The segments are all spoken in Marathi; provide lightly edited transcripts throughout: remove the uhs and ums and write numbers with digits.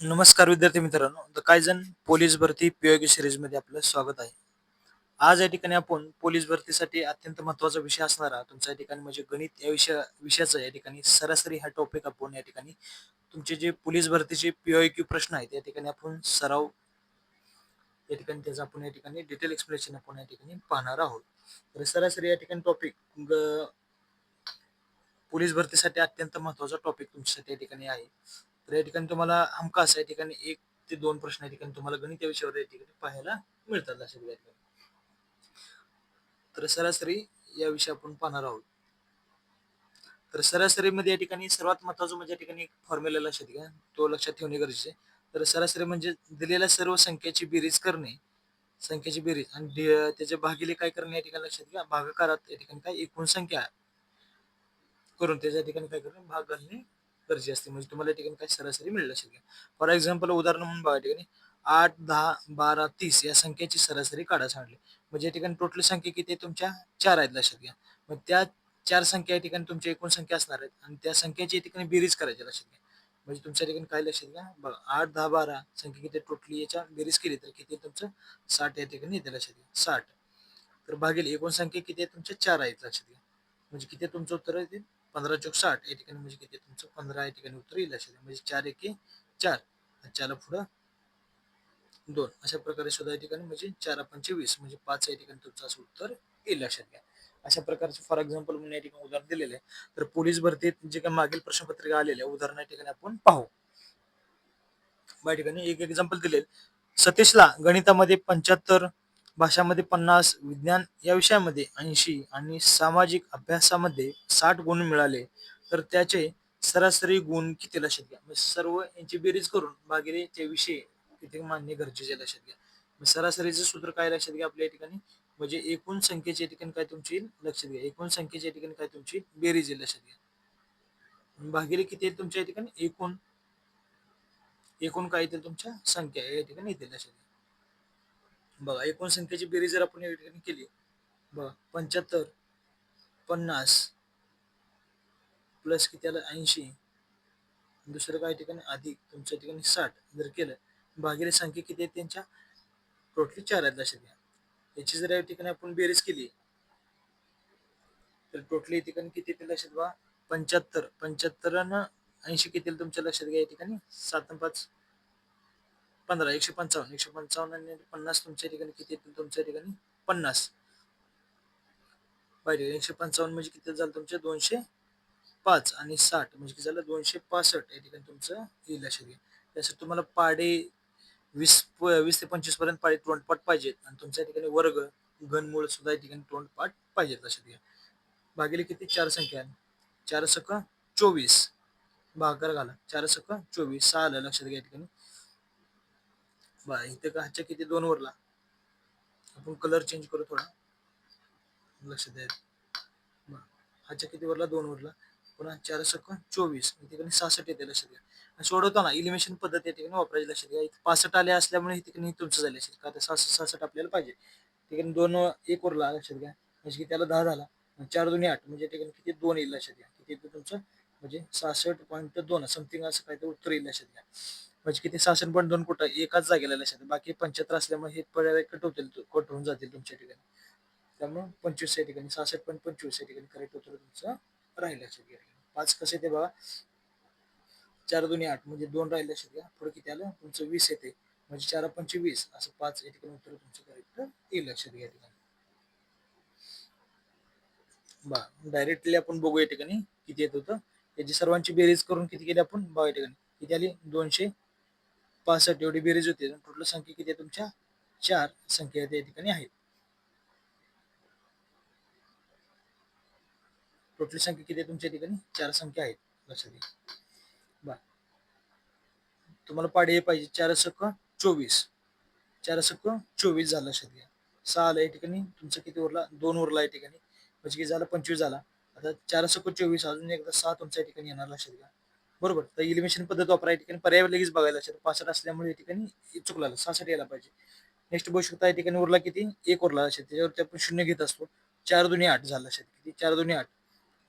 नमस्कार विद्यार्थी मित्रांनो, द कायजन पोलीस भरती पीओके सिरीज मध्ये आपलं स्वागत आहे. आज या ठिकाणी आपण पोलीस भरतीसाठी अत्यंत महत्त्वाचा विषय असणारा तुमच्या या ठिकाणी म्हणजे गणित या विषयाचा या ठिकाणी सरासरी हा टॉपिक आपण या ठिकाणी तुमचे जे पोलीस भरतीचे पीओक्यू प्रश्न आहेत या ठिकाणी आपण सराव या ठिकाणी त्याचा आपण या ठिकाणी डिटेल एक्सप्लेनेशन आपण या ठिकाणी पाहणार आहोत. तर सरासरी या ठिकाणी टॉपिक पोलीस भरतीसाठी अत्यंत महत्त्वाचा टॉपिक तुमच्यासाठी या ठिकाणी आहे. तर या ठिकाणी तुम्हाला हमखास या ठिकाणी 1 ते 2 प्रश्न या ठिकाणी तुम्हाला गणित या विषयावर या ठिकाणी पाहायला मिळतात अशा या ठिकाणी. तर सरासरी या विषयी आपण पाहणार आहोत. तर सरासरीमध्ये या ठिकाणी सर्वात महत्त्वाचं म्हणजे या ठिकाणी एक फॉर्म्युला लक्षात घ्या. तो लक्षात ठेवणे गरजेचे आहे. तर सरासरी म्हणजे दिलेल्या सर्व संख्येची बेरीज करणे, संख्येची बेरीज आणि त्याचे भागिले काय करणे या ठिकाणी लक्षात घ्या. भागाकारात या ठिकाणी काय एकूण संख्या करून त्याच्या ठिकाणी काय करून भाग घालणे गरजेचे असते. म्हणजे तुम्हाला या ठिकाणी काय सरासरी मिळेल लक्षात घ्या. फॉर एक्झाम्पल उदाहरण म्हणून बघा या ठिकाणी 8, 10, 12, 30 या संख्येची सरासरी काढा सांगितली. म्हणजे या ठिकाणी टोटल संख्या किती आहे तुमच्या 4 आहेत लक्षात घ्या. मग त्या 4 संख्या या ठिकाणी तुमच्या एकूण संख्या असणार आहेत आणि त्या संख्येची या ठिकाणी बेरीज करायची लक्षात घ्या. म्हणजे तुमच्या ठिकाणी काय लक्षात घ्या बघा 8, 10, 12 संख्या किती टोटली याच्या बेरीज केली तर किती तुमचं 60 या ठिकाणी येते लक्षात घ्या 60. तर भागिले एकूण संख्या किती आहे तुमच्या 4 आहेत लक्षात घ्या. म्हणजे किती तुमचं उत्तर आहे 15 चौक 60 या ठिकाणी म्हणजे किती तुमचं 15 या ठिकाणी उत्तर येईल लक्षात घ्या. म्हणजे 4 एके 4 4ला पुढं 2 अशा प्रकारे सुद्धा या ठिकाणी म्हणजे 4 पंचे 20 म्हणजे 5 या ठिकाणी तुमचं असं उत्तर येईल लक्षात घ्या. अशा प्रकारचे फॉर एक्झाम्पल म्हणून या ठिकाणी उदाहरण दिलेले आहे. तर पोलीस भरतीत जे काही मागील प्रश्नपत्रिका आलेल्या उदाहरण या ठिकाणी आपण पाहू. या ठिकाणी एक एक्झाम्पल दिले. सतीशला गणितामध्ये 75, भाषामध्ये 50, विज्ञान या विषयामध्ये 80 आणि सामाजिक अभ्यासामध्ये 60 गुण मिळाले तर त्याचे सरासरी गुण किती लक्षात घ्या. म्हणजे सर्व यांची बेरीज करून भागिले ते विषय किती मानणे गरजेचे लक्षात घ्या. मग सरासरीचं सूत्र काय लक्षात घ्या आपल्या ठिकाणी म्हणजे एकूण संख्येच्या ठिकाणी काय तुमची लक्षात घ्या. एकूण संख्येच्या ठिकाणी काय तुमची बेरीज आहे लक्षात घ्या. भागिले किती आहे तुमच्या ठिकाणी एकूण एकूण काय येतील तुमच्या संख्या या ठिकाणी येतील लक्षात घ्या. बघा एकूण संख्येची बेरीज जर आपण या ठिकाणी केली बघा 75, 50 प्लस किती आलं 80 दुसरं काय ठिकाणी अधिक तुमच्या ठिकाणी 60 जर केलं भागिले संख्या किती आहेत त्यांच्या टोटली 4 आहेत लक्षात घ्या. याची जर या ठिकाणी आपण बेरीज केली तर टोटली या ठिकाणी किती येतील लक्षात बघा 75 न 80 किती येतील तुमच्या लक्षात घ्या या ठिकाणी 7 आणि 5 15 155 आणि 50 तुमच्या ठिकाणी किती येतील तुमच्या ठिकाणी 50 पाहिजे 155 म्हणजे किती झालं तुमचे 205 आणि 60 म्हणजे किती झालं 265 या ठिकाणी तुमचं येईल लक्षात घ्या. त्यासाठी तुम्हाला पाडे 20 ते 25 पर्यंत पाडे तोंडपाठ पाहिजेत आणि तुमच्या ठिकाणी वर्ग घनमूळ सुद्धा या ठिकाणी तोंडपाठ पाहिजेत लक्षात घ्या. भागिले किती 4 संख्या 4 सक 24 भागाकार घाला 4 सक 24 6 आलं लक्षात घ्या. ठिकाणी बा इथे का ह्याच्या किती 2 वरला आपण कलर चेंज करू थोडा लक्षात द्या. ह्याच्या किती वरला 2 वरला पुन्हा 4 सक 24 ठिकाणी 66 येते लक्षात घ्या. आणि सोडवताना इलिमिनेशन पद्धत या ठिकाणी वापरायची लक्षात घ्या. 65 आले असल्यामुळे ठिकाणी तुमचं झाले असेल का 66 आपल्याला पाहिजे ठिकाणी 2 1 वरला लक्षात घ्या म्हणजे की त्याला 10 झाला 4 2 8 म्हणजे ठिकाणी किती 2 येईल लक्षात घ्या. किती येतं तुमचं म्हणजे 66.2 समथिंग असं काहीतरी उत्तर येईल लक्षात घ्या. म्हणजे किती 66.2 कुठं एकाच जागेला लक्षात बाकी 75 असल्यामुळे हे पर्याय कट होऊन जातील तुमच्या ठिकाणी. त्यामुळे 25 या ठिकाणी 66.25 या ठिकाणी करेक्ट उत्तर तुमचं राहील लक्षात घ्या. 5 कसं येते बघा 4 2 8 म्हणजे 2 राहील लक्षात घ्या. पुढे किती आलं तुमचं 20 येते म्हणजे 4 5 20 असं 5 या ठिकाणी उत्तर तुमचं करेक्ट येईल लक्षात घ्या. बा डायरेक्टली आपण बघू या ठिकाणी किती येत होतं याची सर्वांची बेरीज करून किती केली आपण बघा या ठिकाणी किती आली 265 एवढी बेरीज होते. टोटल संख्या किती आहे तुमच्या 4 संख्या या ठिकाणी आहेत. टोटल संख्या किती आहे तुमच्या ठिकाणी 4 संख्या आहेत लक्षात घ्या. बा तुम्हाला पाडे हे पाहिजे 4 सक 24 4 सक 24 झालं लक्षात घ्या. 6 आलं या ठिकाणी तुमचं किती उरला 2 उरला या ठिकाणी म्हणजे किती झालं 25 झाला. आता 4 सक 24 अजून एकदा 6 तुमच्या ठिकाणी येणार लक्षात घ्या. बरोबर तर इलिमिनेशन पद्धत वापरा या ठिकाणी पर्याय लगेच बघायला लक्षात 65 असल्यामुळे या ठिकाणी चुकला 66 यायला पाहिजे. नेक्स्ट बघू शकता या ठिकाणी उरला किती 1 उरला लक्षात त्याच्यावरती आपण 0 घेत असतो 4 2 8 झालं लक्षात किती 4 2 8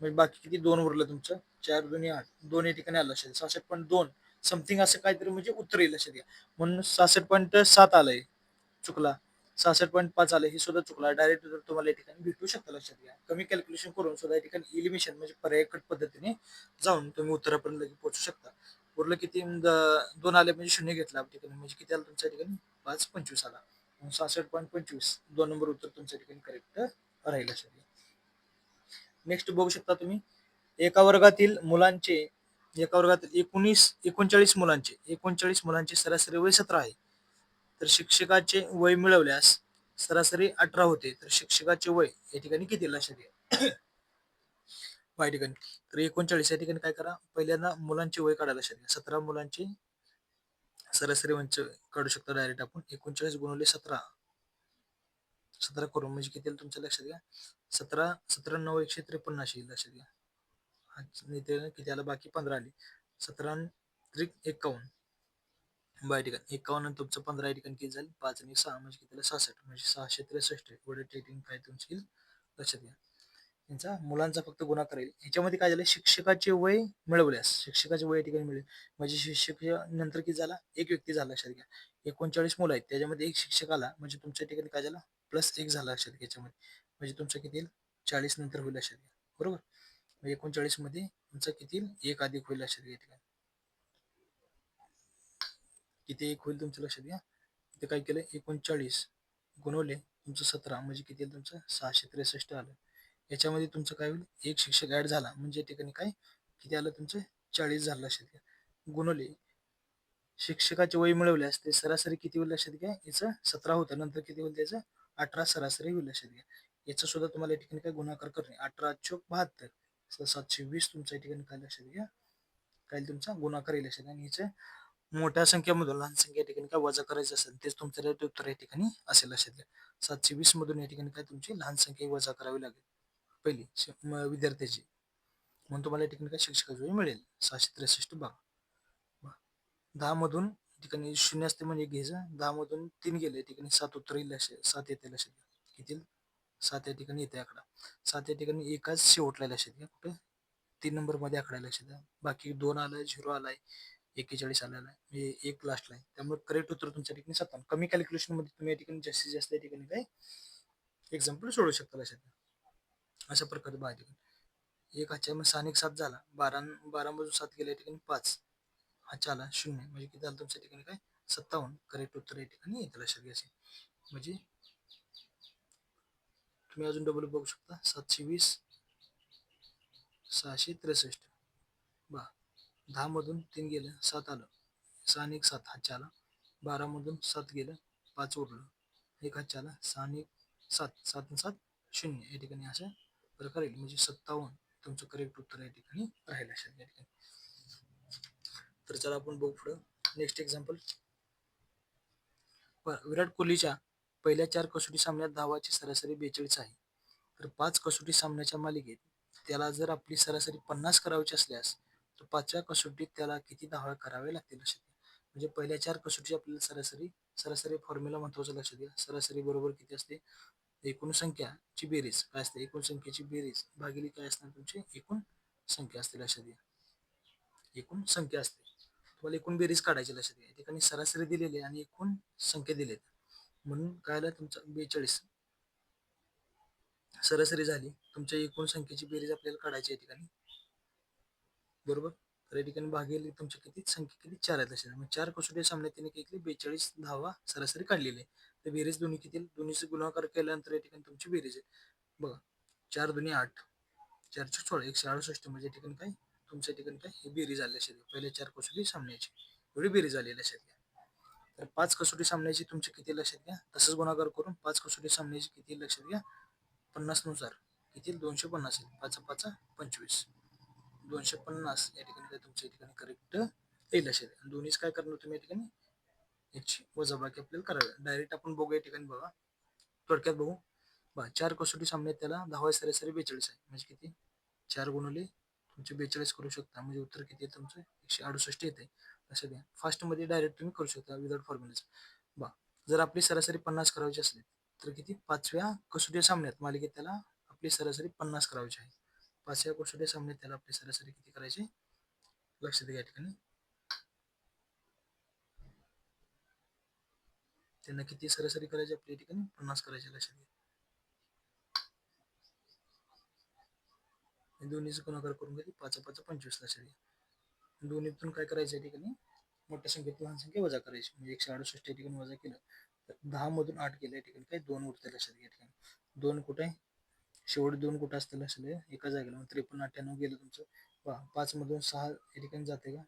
म्हणजे बाकी किती 2 उरलं तुमचं 4 2 8 2 या ठिकाणी आलं लक्षात 66.2 समथिंग असं काहीतरी म्हणजे उत्तर येईल लक्षात घ्या. म्हणून 66.7 आलंय, चुकला. 66.5 आलं, हे सुद्धा चुकला. डायरेक्ट उत्तर तुम्हाला या ठिकाणी भेटू शकतं, लक्षात घ्या. कमी कॅल्क्युलेशन करून सुद्धा या ठिकाणी इलिमिशन म्हणजे पर्याय कट पद्धतीने जाऊन तुम्ही उत्तरापर्यंत लगेच पोहोचू शकता. उरलं किती? 2 आले म्हणजे शून्य घेतला ठिकाणी, म्हणजे किती आलं तुमच्या ठिकाणी? 5.25 आला. 66.25 2 नंबर उत्तर तुमच्या ठिकाणी करेक्ट राहील, लक्षात घ्या. नेक्स्ट बघू शकता तुम्ही, एका वर्गातील मुलांचे, एका वर्गातील 39 मुलांचे सरासरी वय 17 आहे. तर शिक्षकाचे वय मिळवल्यास सरासरी 18 होते. तर शिक्षकाचे वय या ठिकाणी किती, लक्षात घ्या. या ठिकाणी तर 39 या ठिकाणी काय करा, पहिल्यांदा मुलांचे वय काढायला, लक्षात घ्या. 17 मुलांचे सरासरी वंच काढू शकतो डायरेक्ट आपण. 39 गुणिले 17 करून म्हणजे किती तुमच्या, लक्षात घ्या. 17 9 153 अशी, लक्षात घ्या. किती आलं, बाकी 15 आली. 17 त्रिक 51. बाय ठिकाणी 51 तुमचं 15 या ठिकाणी किती झाली, 5 आणि 6 म्हणजे किती, 66 म्हणजे 663 एवढे टेकिंग काय तुमची, लक्षात घ्या. यांचा मुलांचा फक्त गुणाकार येईल. ह्याच्यामध्ये काय झालं, शिक्षकाचे वय मिळवल्यास, शिक्षकाचे वय या ठिकाणी मिळेल म्हणजे शिक्षक नंतर किती झाला, एक व्यक्ती झाला, लक्षात घ्या. 39 मुलं आहेत, त्याच्यामध्ये एक शिक्षक आला म्हणजे तुमच्या ठिकाणी काय झालं, प्लस एक झाला, लक्षात घ्या. याच्यामध्ये म्हणजे तुमचं किती येईल, 40 नंतर होईल, लक्षात घ्या. बरोबर. 39 मध्ये तुमचं किती, एक अधिक होईल, लक्षात घ्या. ठिकाणी किती एक होईल तुमचं, लक्षात घ्या. इथे काय केलं, 39 गुणवले तुमचं 17 म्हणजे किती येईल तुमचं, 663 आलं. याच्यामध्ये तुमचं काय होईल, एक शिक्षक ऍड झाला म्हणजे या ठिकाणी काय किती आलं तुमचं, 40 झालं, लक्षात घ्या. गुणवले शिक्षकाचे वय मिळवल्यास ते सरासरी किती होईल, लक्षात घ्या. याचं 17 होतं, नंतर किती होईल त्याचं, 18 सरासरी होईल, लक्षात घ्या. याचं सुद्धा तुम्हाला या ठिकाणी काय गुणाकार करणे, 18 चोक 72 720 तुमच्या ठिकाणी काय, लक्षात घ्या. काय तुमचा गुणाकार येईल, लक्षात घ्या. आणि याचं मोठ्या संख्येमधून लहान संख्या या ठिकाणी काय वजा करायचं असेल तेच तुमचं उत्तर या ठिकाणी असेल, लक्षात घ्या. 720 मधून या ठिकाणी काय तुमची लहान संख्या वजा करावी लागेल पहिली विद्यार्थ्याची, म्हणून तुम्हाला या ठिकाणी काय शिक्षकाची वय मिळेल 663 बघा. 10 मधून ठिकाणी शून्य असते म्हणजे घ्यायचं, 10 मधून 3 गेले ठिकाणी 7 उत्तर येईल, 7 येते, लक्षात घ्या. किती, 7 या ठिकाणी येते आकडा. 7 या ठिकाणी एकाच शेवटला, लक्षात घ्या. कुठे, 3 नंबर मध्ये आकडा, लक्षात घ्या. बाकी 2 आलाय, 0 आलाय, 41 आलेला आहे, म्हणजे एक लास्टला आहे. त्यामुळे करेक्ट उत्तर तुमच्या ठिकाणी 57. कमी कॅल्क्युलेशन मध्ये तुम्ही या ठिकाणी जास्तीत जास्त या ठिकाणी काय एक्झाम्पल सोडू शकता, लक्षात घ्या. अशा प्रकारे बाहेर एक हाच्या मग 6 7 झाला, 12 मधून 7 गेल्या ठिकाणी 5 हाच्या आला 0 म्हणजे किती झालं तुमच्या ठिकाणी काय, 57 करेक्ट उत्तर या ठिकाणी येतं, लक्षात घ्यायचे. म्हणजे तुम्ही अजून डबल बघू शकता, 720 663 बा 10 मधून 3 गेलं 7 आलं, 6 आणि 1 7 हातच्या आला, 12 मधून 7 गेलं 5 उरलं, एक हातच्या आला, 6 आणि 7 7 आणि 7 0 या ठिकाणी असं प्रकारे येईल म्हणजे 57 तुमचं करेक्ट उत्तर या ठिकाणी राहील, लक्षात घ्या. तर चला आपण बघू पुढं नेक्स्ट एक्झाम्पल. विराट कोहलीच्या पहिल्या 4 कसोटी सामन्यात धावाची सरासरी 42 आहे. तर 5 कसोटी सामन्याच्या मालिकेत त्याला जर आपली सरासरी 50 करायची असल्यास तर 5व्या कसोटीत त्याला किती धावा कराव्या लागतील, लक्षात घ्या. म्हणजे पहिल्या 4 कसोटी आपल्याला सरासरी फॉर्म्युला महत्वाचं, लक्षात घ्या. सरासरी बरोबर किती असते, एकूण संख्याची बेरीज काय असते, एकूण संख्येची बेरीज भागिले काय असणार तुमची एकूण संख्या असते, लक्षात घ्या. एकूण संख्या असते, तुम्हाला एकूण बेरीज काढायची, लक्षात घ्या. या ठिकाणी सरासरी दिलेली आणि एकूण संख्या दिलेत म्हणून काय आलं तुमचं 42 सरासरी झाली. तुमच्या एकूण संख्येची बेरीज आपल्याला काढायची या ठिकाणी, बरोबर. तर या ठिकाणी भागेल तुमच्या किती संख्या किती 4 आहेत, लक्षात. मग 4 कसोटी सामन्यात त्याने किती 42 धावा सरासरी काढलेली आहे. तर बेरीज दोन्ही किती, दोन्हीचे गुणाकार केल्यानंतर या ठिकाणी तुमची बेरीज आहे बघा, 4 दुनी 8 4 16 168 म्हणजे ठिकाणी काय तुमच्या ठिकाणी काय ही बेरीज आली, लक्षात घ्या. पहिल्या 4 कसोटी सामन्याची एवढी बेरीज आली, लक्षात घ्या. तर 5 कसोटी सामन्याची तुमची किती, लक्षात घ्या. तसंच गुणाकार करून 5 कसोटी सामन्याची किती, लक्षात घ्या. 50 नुसार किती 250 येईल, 5 5 25 250 या ठिकाणी काय तुमच्या ठिकाणी करेक्ट येईल, लक्षात घ्या. दोन्हीच काय करणार तुम्ही या ठिकाणी याची वजाबाकी आपल्याला करावी. डायरेक्ट आपण बघू या ठिकाणी बघा, थोडक्यात बघू बघा. 4 कसोटी सामन्यात त्याला धावा सरासरी 42 आहे म्हणजे किती 4 गुणवले तुमचे 42 करू शकता म्हणजे उत्तर किती आहे तुमचं 168 येते, लक्षात घ्या. फास्ट मध्ये डायरेक्ट तुम्ही करू शकता विदाउट फॉर्म्युलाच बा. जर आपली सरासरी 50 करायची असली तर किती 5व्या कसोटी सामन्यात मालिकेत त्याला आपली सरासरी 50 करायची आहे. 5व्या कसोटी सामन्यात त्याला आपली सरासरी किती करायची, लक्षात घ्या. ठिकाणी त्यांना किती सरासरी करायची आपल्या ठिकाणी 50 करायचे लक्षात घ्या. दोन्हीचं गुणाकार करून घ्या 5 5 25 लक्षात घ्या. दोन्हीतून काय करायचं या ठिकाणी मोठ्या संख्येत लहान संख्या वजा करायची म्हणजे 168 या ठिकाणी वजा केलं तर 10 मधून 8 गेलं या ठिकाणी काय 2 उरते लक्षात घ्या. ठिकाणी 2 कुठे आहे शेवट 2 कुठं असतं लक्षात घ्या एका जागेला 53 98 गेलं तुमचं. 5 मधून 6 या ठिकाणी जाते का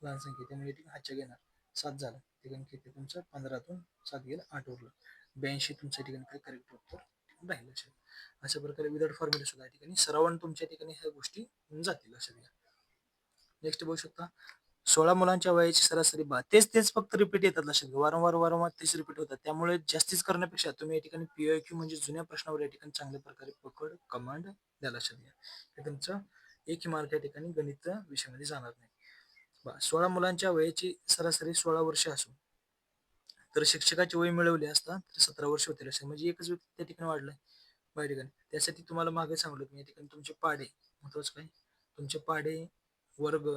लहान संख्या त्यामुळे ठिकाणी हातच्या घेणार 7 झालं ठिकाणी किती तुमचं 15तून 7 गेलं 8 उरलं 82 तुमच्या ठिकाणी काय करेक्ट उत्तर राहील लक्षात. अशा प्रकारे विदाउट फॉर्म्युला सुद्धा या ठिकाणी सरावान तुमच्या ठिकाणी ह्या गोष्टी जातील लक्षात घ्या. नेक्स्ट बघू शकता 16 मुलांच्या वयाची सरासरी तेच फक्त रिपीट येतात लक्षात घ्या. वारंवार तेच रिपीट होतात त्यामुळे जास्तीच करण्यापेक्षा तुम्ही या ठिकाणी PYQ म्हणजे जुन्या प्रश्नावर या ठिकाणी चांगल्या प्रकारे पकड कमांड द्या लक्षात घ्या. हे तुमचं एक मार्क या ठिकाणी गणित विषयामध्ये जाणार नाही. 16 मुलांच्या वयाची सरासरी 16 वर्ष असून तर शिक्षकाची वय मिळवली असता तर 17 वर्ष होते लक्षात म्हणजे एकच व्यक्ती त्या ठिकाणी वाढलाय या ठिकाणी. त्यासाठी तुम्हाला मागे सांगलो मी या ठिकाणी तुमचे पाढे महत्वाचं काय तुमचे पाढे वर्ग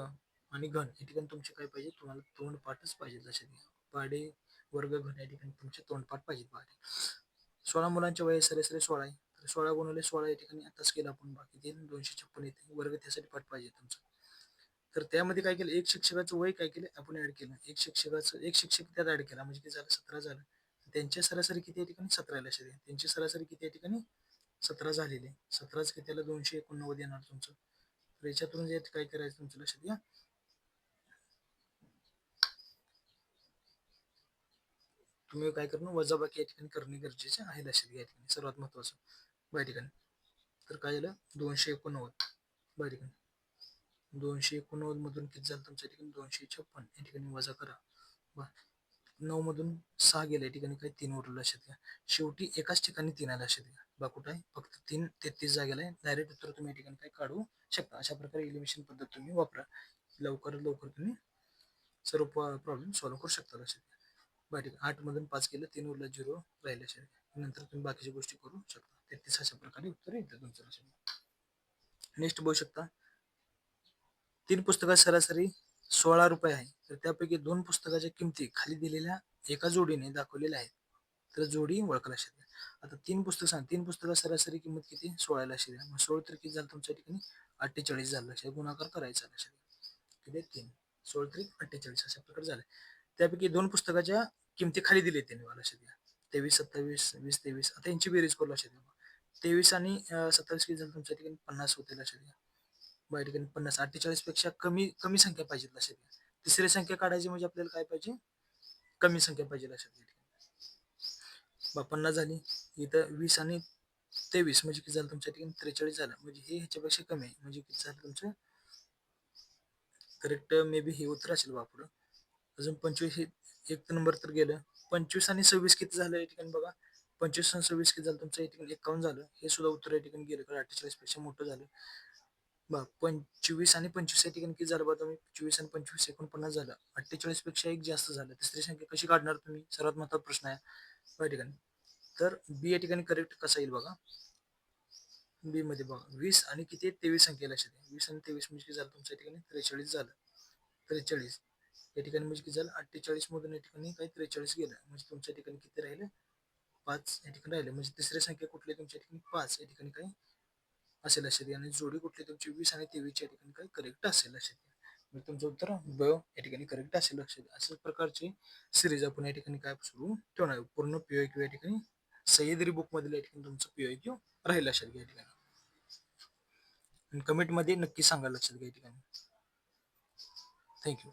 आणि घन या ठिकाणी तुमचे काय पाहिजे तुम्हाला तोंडपाठच पाहिजे लक्षात घ्या. पाढे वर्ग घन या ठिकाणी तुमचे तोंडपाठ पाहिजे. पाढे 16 मुलांच्या वय सरासरी 16 आहे तर 16 गुणिले 16 या ठिकाणी आताच केलं आपण बाकी ते 256 येते वर्ग त्यासाठी पाठ पाहिजे तुमचं. तर त्यामध्ये काय केलं एक शिक्षकाचं वय काय केलं आपण ऍड केलं एक शिक्षक त्यात ऍड केला म्हणजे किती झालं 17 झालं. त्यांची सरासरी किती या ठिकाणी 17 लक्षात घ्या. त्यांची सरासरी किती या ठिकाणी 17 झालेली आहे. 17च किती त्याला 289 येणार तुमचं. तर याच्यातून जे काय करायचं तुमचं लक्षात घ्या. तुम्ही काय करणं वजाबाकी या ठिकाणी करणे गरजेचे आहे लक्षात घ्या. ठिकाणी सर्वात महत्वाचं या ठिकाणी तर काय झालं 289 या ठिकाणी 289 मधून किती झालं तुमच्या ठिकाणी 256 या ठिकाणी वजा करा. 9 मधून 6 गेले या ठिकाणी काही 3 उरलं लक्षात घ्या. शेवटी एकाच ठिकाणी 3 आलं लक्षात घ्या. बा कुठं आहे फक्त 3 33 जागेला आहे डायरेक्ट उत्तर तुम्ही या ठिकाणी काय काढू शकता. अशा प्रकारे एलिमिनेशन पद्धत तुम्ही वापरा लवकर तुम्ही सर्व प्रॉब्लेम सॉल्व्ह करू शकता लक्षात घ्या. बरं ठीक 8 मधून 5 केलं 3 उरलं 0 राहिले लक्षात घ्या. नंतर तुम्ही बाकीच्या गोष्टी करू शकता. 33 अशा प्रकारे उत्तर येतं तुमचं लक्षात घ्या. नेक्स्ट बघू शकता 3 पुस्तकात सरासरी 16 रुपये आहे तर त्यापैकी 2 पुस्तकाच्या किमती खाली दिलेल्या एका जोडीने दाखवलेल्या आहेत तर जोडी ओळखा लक्षात घ्या. आता 3 पुस्तकात सरासरी किंमत किती 16 लक्षात घ्या. मग 16 तर किती झालं तुमच्या ठिकाणी 48 झालं लक्षात गुणाकार करायचा लक्षात घ्या. किती 3 16 3 48 अशा प्रकारे झाले. त्यापैकी 2 पुस्तकाच्या किमती खाली दिले त्यांनी लक्षात घ्या. 23 27 20 23 आता यांची बेरीज करू लक्षात घ्या. 23 आणि 27 किती झालं तुमच्या ठिकाणी 50 होते लक्षात घ्या. या ठिकाणी 50 48 पेक्षा कमी कमी संख्या पाहिजे लक्षात घ्या. तिसरी संख्या काढायची म्हणजे आपल्याला काय पाहिजे कमी संख्या पाहिजे लक्षात घ्या. 50 झाली इथं 20 आणि 23 म्हणजे किती झालं तुमच्या ठिकाणी 43 झालं म्हणजे हे ह्याच्यापेक्षा कमी आहे म्हणजे किती झालं तुमचं करेक्ट मे बी हे उत्तर असेल पुढं. अजून 25 हे एक नंबर तर गेलं 25 आणि 26 किती झालं या ठिकाणी बघा 25 आणि 26 किती झालं तुमचं या ठिकाणी 51 झालं हे सुद्धा उत्तर या ठिकाणी गेलं कारण 48 पेक्षा मोठं झालं. 25 आणि 25 या ठिकाणी किती झालं बघा तुम्ही 24 आणि 25 49 झालं 48 पेक्षा एक जास्त झालं तिसरी संख्या कशी काढणार तुम्ही सर्वात महत्त्वाचा प्रश्न आहे या ठिकाणी. तर बी या ठिकाणी करेक्ट कसा येईल बघा बी मध्ये बघा 20 आणि किती 23 संख्या लक्षात घ्या 20 आणि 23 म्हणजे किती झालं तुमच्या ठिकाणी 43 झालं 43 या ठिकाणी म्हणजे किती झालं 48 मधून या ठिकाणी काही 43 गेलं म्हणजे तुमच्या ठिकाणी किती राहिले 5 या ठिकाणी राहिले म्हणजे तिसरी संख्या कुठली तुमच्या ठिकाणी 5 या ठिकाणी काही असेल लक्षात घ्या आणि जोडी कुठली तुमची 20 आणि 23 या ठिकाणी काही करेक्ट असेल लक्षात घ्या. म्हणजे तुमचं उत्तर ब या ठिकाणी करेक्ट असेल लक्षात घ्या. अशाच प्रकारची सिरीज आपण या ठिकाणी काय सुरू ठेवणार पूर्ण PYQ या ठिकाणी सह्याद्री बुक मधील या ठिकाणी तुमचं PYQ राहील लक्षात घ्या या ठिकाणी. कमेंट मध्ये नक्की सांगा लक्षात घ्या या ठिकाणी. थँक्यू.